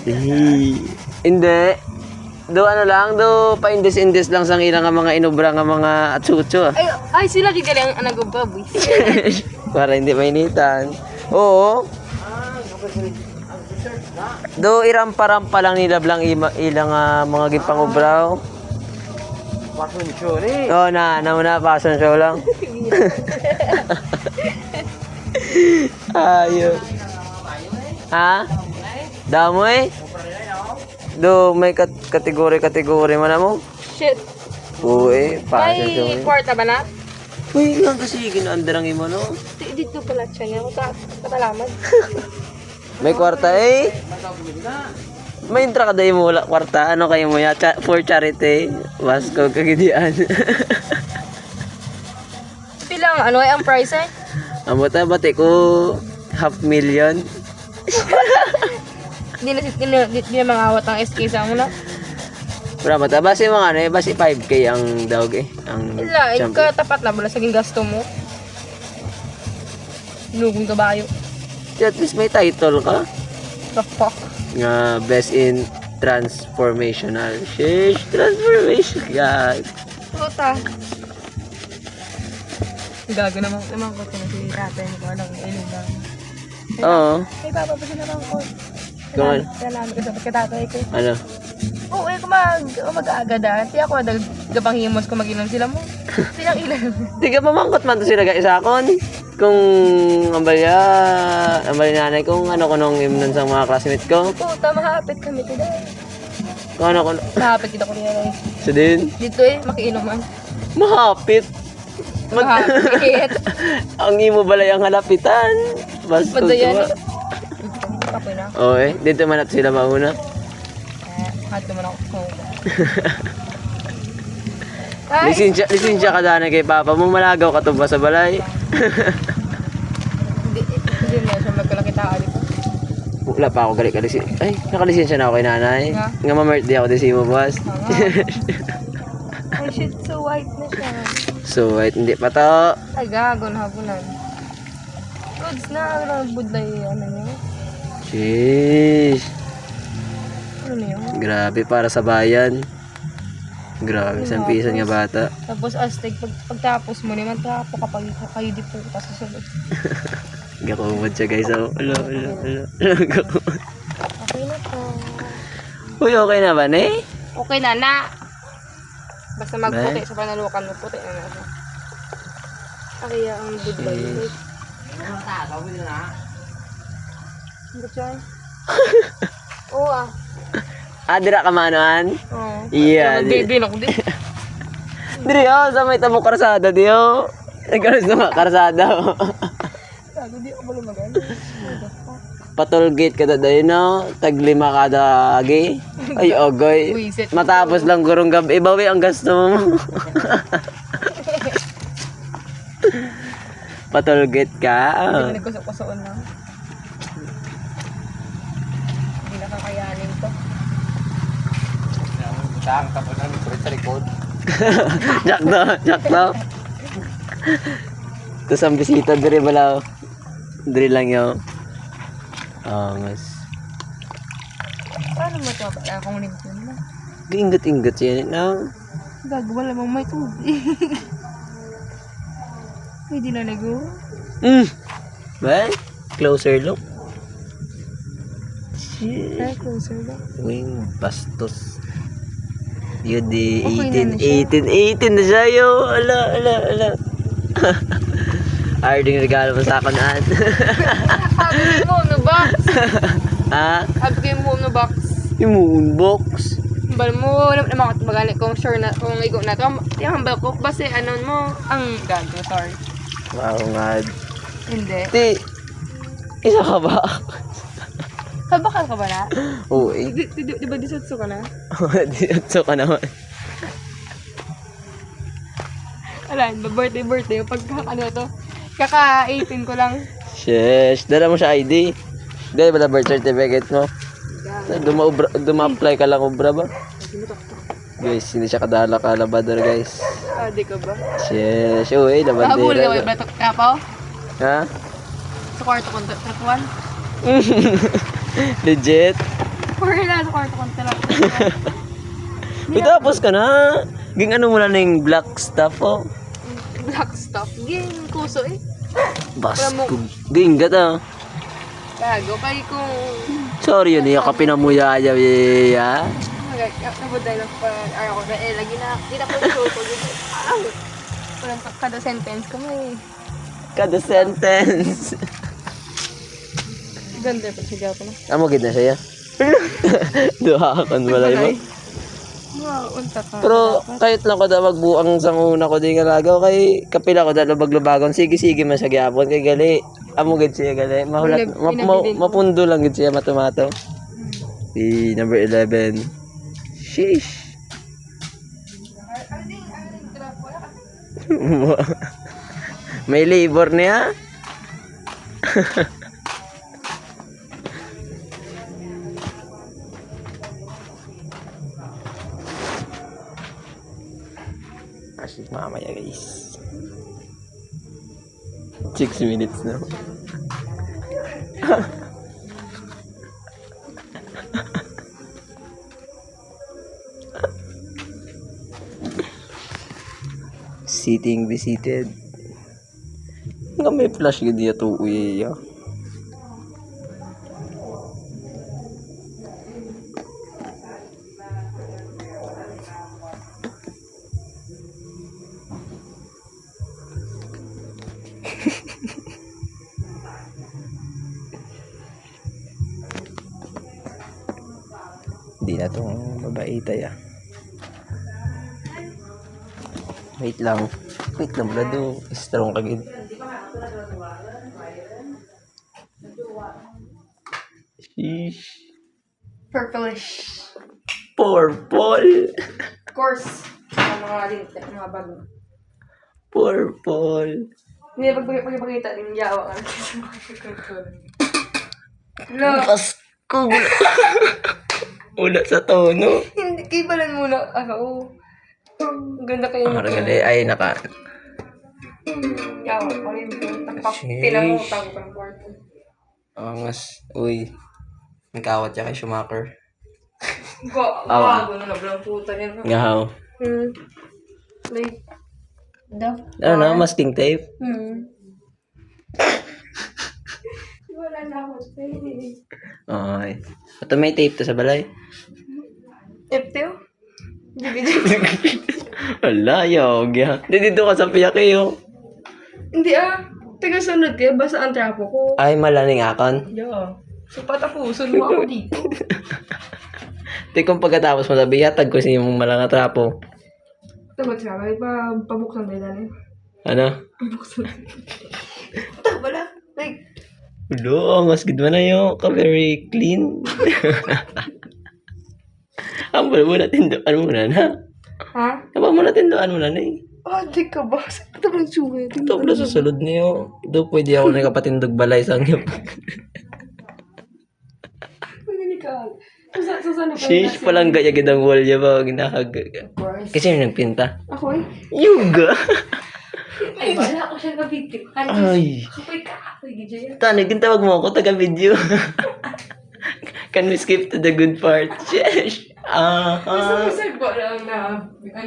Hindi. Do ano lang, do paindis-indis lang sang ilang nga mga inubra nga mga atsucho. Ay sila gigali ang nagubabis. Para hindi mainitan. Oo. Do irampa-rampa lang nila blang ilang mga gipangubraw. Passion show ni. Oh, na fashion show lang. Ayun. Ha? Damoy? Do may kategori man mo? Shit. Uy, fashion show. May kwarta ba na? Uy, lang kasi ginaandarang imo no. Dito pala siya niya. Katalaman. May kwarta eh. May intra ka dahil mo wala kwarta. Ano kayo mo ya? For charity. Wasko kagidian. Pilang ano ay ang price eh? Amo ta bati ko 500,000. Di na mga awat ang SK sa mo na. Bravo ta basi mga ano eh, basi 5k ang dawg eh. Ang Ila, champion. tapat na bala sa gasto mo. Lugong kabayo. At least may title ka. The fuck? Nga best in transformational. Sheesh, transformation. God. Puta. Gago naman ko ito na si tatay ko lang ilim lang. Oo. Ay, papa pa sila ko. Kung ano? Kailangan ko sa pagkatatay ko. Ano? Oo, eh, kung mag-aagada. Tiya ko, gabang himos ko mag-inom sila mo. Silang ilan. Di ka mamangkot man to sila guys akon. Kung ambalya nanay kung ano ko nung imnon sa mga classmate ko. Puta, mahapit kami today. Kung ano ko Mahapit kita ko niya guys. sa din. Dito eh, makiinuman. Mahapit. Mahapit. Ang imo balay ang halapitan. Basta Madayan tuwa. eh. Kapoy na. Oo eh, dito man at sila mauna. Hato man ako. Lisensya ka dana kay papa mo, malagaw ka to ba sa balay? Hindi na siya magkalakita dito. Wala pa ako gali kalisi. Ay, nakalisensya na ako kay nanay. Nga? Nga ma-birthday ako din si mo, boss. Ay shit, so white na siya. So, wait, hindi pa to. Ay gago na habunan. Goods na, budlay ano niya. Sheesh. Ano niya? Grabe para sa bayan. Grabe, isang piso nga bata. Tapos astig, pagtapos mo naman, tapo kapag kayo di po ka susunod. Gakumad siya guys. Oh. Alo. Gakumad. Okay na po. Uy, okay na ba, ne? Okay na na. Basta magputi sa panalukan mo, puti na na siya. Kaya ang budlay. Ano siya? Oo ah. Dira ka manuan? Oo. Iya. Din ako din. Diri sa may tamong karsada diyo. Nagkaroon sa mga karsada. Sabi di ako malumagan. Patol gate kada dayo no. Tag 5 kada agi. Ay ogoy. Wisit. Matapos lang gurong gabi. Ibawi ang gasto mo. Patol gate ka. Hindi na nagkusok-kusoon lang. Hindi na kakayanin to. Tang tapos ang likod sa likod. Jack daw. Tapos ang bisita diri balaw. Diri lang yun. Mas. Paano mo ito? Akong lingkod na. Ingat-ingat yan. No? Gagawa lamang may tubig. Pwede na nag-o. Ba? Closer look. Ay, closer lang. Wing bastos. Yun di, Okay na siya. 18 na siya yo. Ala. Harding regalo mo sa akin aan. Sabi mo, no box. Ha? Sabi mo, no box. Yung moonbox. Hambal mo, naman ako magali kung sure na, kung igo na to. Yung hambal ko, basta ano mo, ang gago, sorry. Wow, ngad. Hindi. Ti, isa ka ba? Kabakal ka ba na? Oo, eh. Di ba disutso ka na? Dito ka naman. Wala, birthday. Pag ano to, kaka-18 ko lang. Sheesh, dala mo siya ID. Dahil ba na birth certificate mo? Duma-apply ka lang obra ba? Guys, hindi siya kadala ka labador guys. Di ka ba? Sheesh, uy, labadera. Nakabuli ka ba yung batok kapaw? Ha? Sa kwarto ko, track 1? Legit. Puri na sa kwarto kong talap. Uy, tapos ka na. Ging ano mo na ng black stuff, oh. Black stuff. Ging, kuso eh. Basko. Ging ka ta. Gago, kay kung... Sorry yun, yung kapinamuyaya, ya. Nabuday lang pa. Araw ko na lagi na. Di na ko nasuto. Walang kada sentence ko may... Kada sentence. Ganda pa sigaw ko na. Amo gid na siya. Duha kan balay mo. Wow, unta ka. Pero kahit lang ko da magbuang sang una ko di kalagaw kay kapila ko da lubag-lubagon sige man sa gyapon kay gali. Amo gid siya gali. Mahulat mapundo lang gid siya matumato. Si number 11. Sheesh. May labor niya. Kasi mamaya guys. 6 minutes na. Sitting be seated. Nga may flash gid diya to uya. Hindi na tong babae tayo. Wait lang. Wait lang, blado. Strong kagid. Sheesh. Purplish. Purple. Of course. Mga linte, mga bago. Purple. Hindi, pagpagpagpagpagita din yawa ka. Look. Pasko. Wala sa tono. Hindi, kibalan muna ako. Ang ganda kayo Ang regali ay naka. yawa ko rin. Sheesh. Pinangutang ko ng kwarto. Angas. Uy. Nagkawat siya kay Schumacher. Gago na nablang puta niya. Ngahaw. Like, Ano na, masking tape? wala na ako space. Okay. Ito may tape to sa balay. Epteo? DVD? Wala, yog. Hindi dito ka sa piyak eh. Hindi taga-sunod kayo, basta ang trapo ko. Ay, malaning akon. Yeah. So, patapusun mo ako dito. Di kung pagkatapos mo sabi, hatag ko siya yung malanga trapo. Tagot siya, may pabuksan tayo dali. Ano? Pabuksan. Ito, wala. Like, Ulo, mas good man na yung ka-very clean. Ang wala mo natin doon muna na. ha? Aba mo natin doon muna na eh. Di ka ba? Ito lang suwi. Ito pala susunod niyo. Doon pwede ako nakapatindog balay sa ngip. Hindi ka. Susano pa Sheesh, palang gaya-gid ang wall niya ba? Ginahag. Kasi yung nagpinta. Ako eh. Yuga! Ay, wala ako siya na-video. Ay. Kapay ka. Kapay, DJ. Tanig, tawag mo ako, taga-video. Can we skip to the good part? Sheesh! Aha! Isang ba lang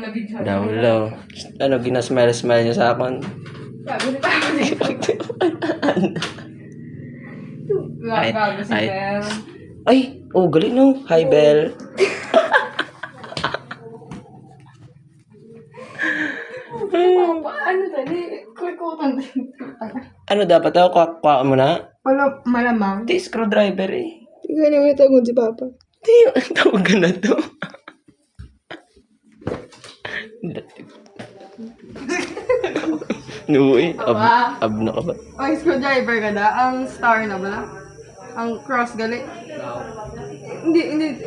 na-video. Daw. Ano, ginasmile-smile niya sa akin. Gago na tayo dito. Gago si Ay. Bel. Ay! Oh, galing no. Hi, Belle. Ano tali? Kuikutan din. Ano dapat ako? Kuha mo na? Wala, malamang. Di, screwdriver eh. Tingnan niyo yung tagod si Papa. Di, tawag ka na to. Nuwi, ab na ka ba? Ay, screwdriver ka da. Ang star na ba? Ang cross gali. Hindi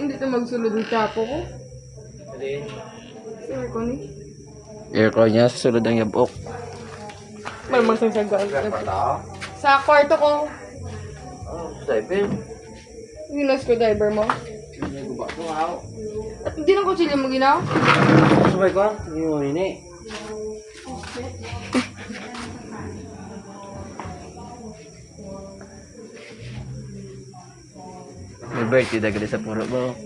ito magsulod ng chapo ko. Sir ko ni. Aircon niya, susunod ang yabok. Malamang sa sagaan. Sa kwarto ko. Driver? Hindi na screwdriver mo. At hindi na kutsilyo mo ginaw? Sabay ko, hindi mo ini. birthday dagali sa puro mo.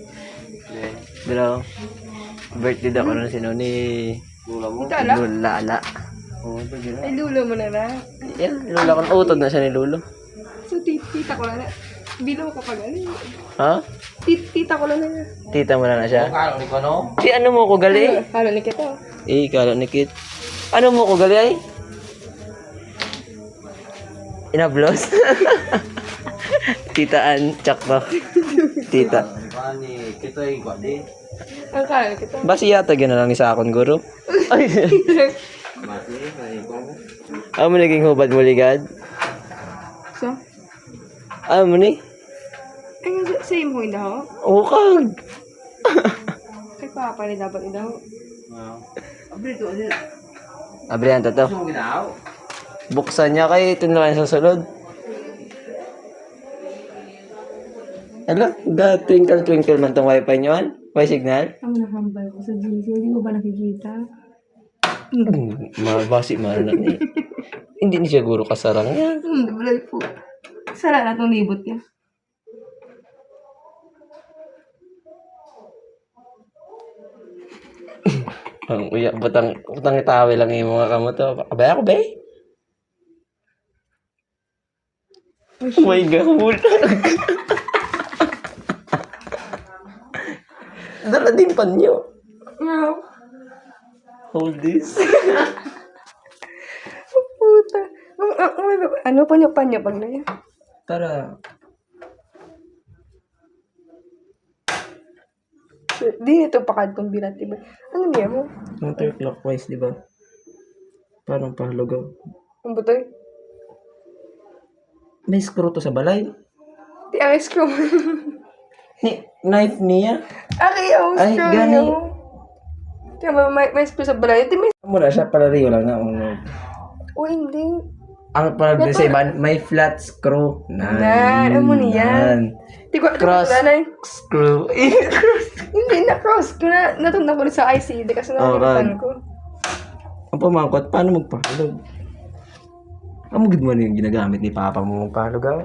Dilo. Birthday daw ko na sino ni Tala? Lala. Oo, pwede na. Ay, lulo mo na na. Yan, lula ko. Utod na siya ni Lulo. So, tita ko lang na. Bilang ko pag ano. Ha? Tita ko lang na. Tita mo na siya? Kalo ni ko no? Si ano mo ko gali? Halo ni kita. Kala ni Kit. Ano mo ko gali ay? Inablos? Titaan, tsak ba? Tita. Ani kita ay gwadi. Ang kala ni kita. Basi yata gina lang ni sa akon guro. Ay. Mati ay ko. Amo naging hubad mo ligad? So? Amo ni? Ay, same mo indaw. Ukag. Ay, papa ni dapat indaw. Abri to ani. Abrihan to. Mo ginaw. Buksan niya kay tunlayan sa sulod. Ala, twinkle twinkle man tong wifi niyo an? May signal? Ang nakambal ko sa GC. Hindi mo ba nakikita? Mabasi man na ni. Hindi ni siya guro kasarang yan. Balay po. Sara na itong libot niya. Ang uyak butang itawi lang yung mga kamo to. Abay ako be. Oh my god. Dala din panyo. Wow. Hold this. Puta. Ano pa niya pag na yan? Tara. Di nito pakadtong bilat, diba? Ano niya mo? Counterclockwise, di ba? Parang pahalugaw. Ang butoy? May screw to sa balay. Di ang screw. Knife niya. Aki, ang Ay, screw gani. niya. Kaya may screw sa balay. Di may... Muna siya pala rin lang na. O, hindi. Ang pala sa iba, may flat screw. Nan, ano niyan? Di ko, Cross. Screw. Hindi na cross. Kaya natunda ko rin sa ICD kasi nakalimutan ko. Ang pamangkot, paano magpahalog? Ang good mo na yung ginagamit ni Papa mo magpahalog ah.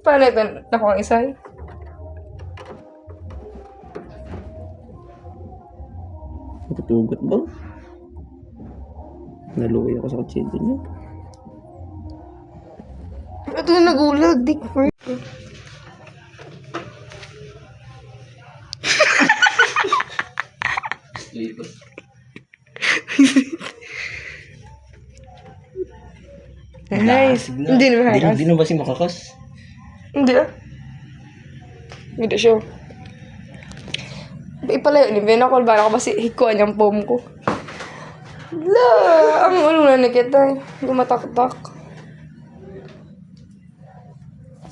Paano ito? Nakuha ang isa eh. Natutugot ba? Naluwi ako sa kutsilyo niya. Ito na nagulag. Dick for... Nice. Hindi na makakas. Hindi na ba si makakas? Hindi ah. Hindi siya. Ipalayo ni Ben ako. Bala ko ba si hikuan yung pom ko. La! Ang ulo na nakita. Gumatak-tak.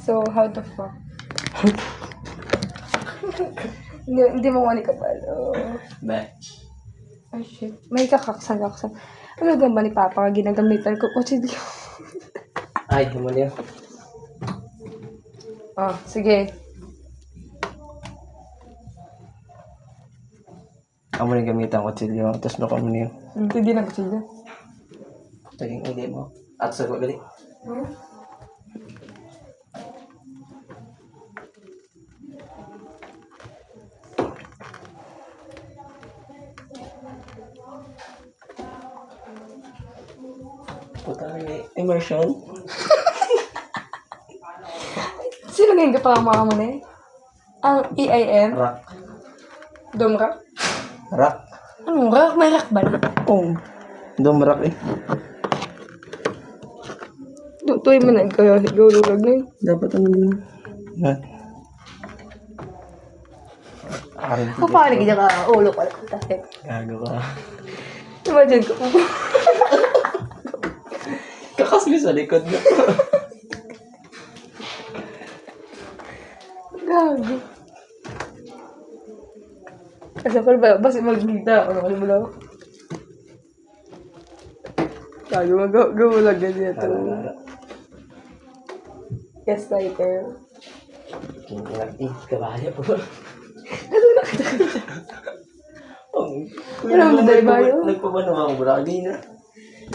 So, how the fuck? hindi mo wani ka pala. Batch. Ay, shit. May kakaksan. Ano ba ni Papa? Ginagamitan ko. Kutsi di ko. Ay, naman yun. Ah, sige. Amo na gamitan ko kutsilyo. Tapos na kamo niyo. Hindi na kutsi dyan. Taging uli mo. At sa gali. Puta ni immersion. Sino ngayon ka pa ang mga mo na eh? Ang EIN? Rock. Dumrak? Rock. Anong rak? May rak ba na? Oh. Dumrak eh. Tutoy mo na ikaw. Gululag na eh. Dapat ano yun? Ha? Arin. Paano ka ka? Ulo pala. Tapos. Gago ka. Imagine ko. Kakasli sa likod mo. Gago. Asa pa ba? Basta magkita. Ano mo lang? Gago. Gumulag na siya ito. Yes, lighter. Kabaya po. Ano nakita ka siya? Ano ang daday ba yun? Nagpabano ako bula. Hindi na.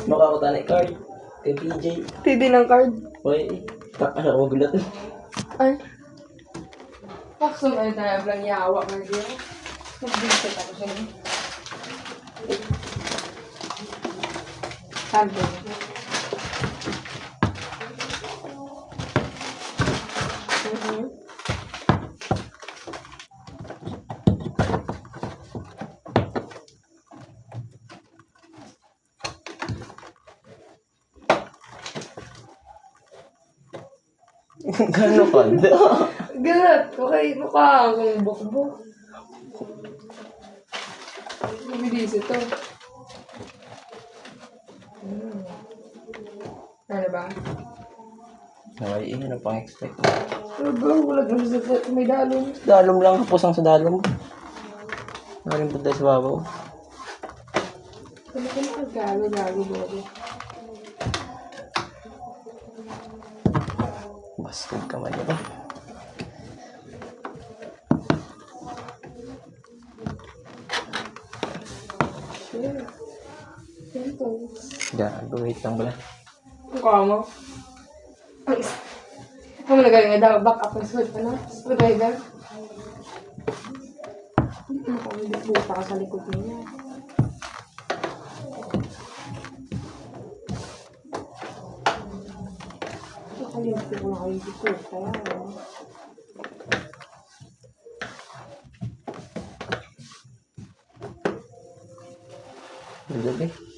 Makakuta na card. Kay PJ. TD ng card. Hoy. Ano ako gulat. Ay. Pakso na tayo lang yawa nga diyo. Nag-visit ako siya. Sabi. Gano'n ka? Ganat, okay, mukha akong bukbok. Mabilis ito. Ano ba? Naway, ano pang expect? Pero bro, wala ka sa may dalong. Dalom lang, hapos ang sa dalom. Maraming punta sa babaw. Ano ka nagkalo-galo, bro? Bastard ka man ito. Sure. Ito. Gago, wait lang pala. Mukha mo. Ay, ano mo nagaling nga daw? Back up and sweat, ano? Screwdriver. Hindi mo kami buta ka sa likod niya. Nakalimutin ko na kayo dito. Kaya, ano? Gabi.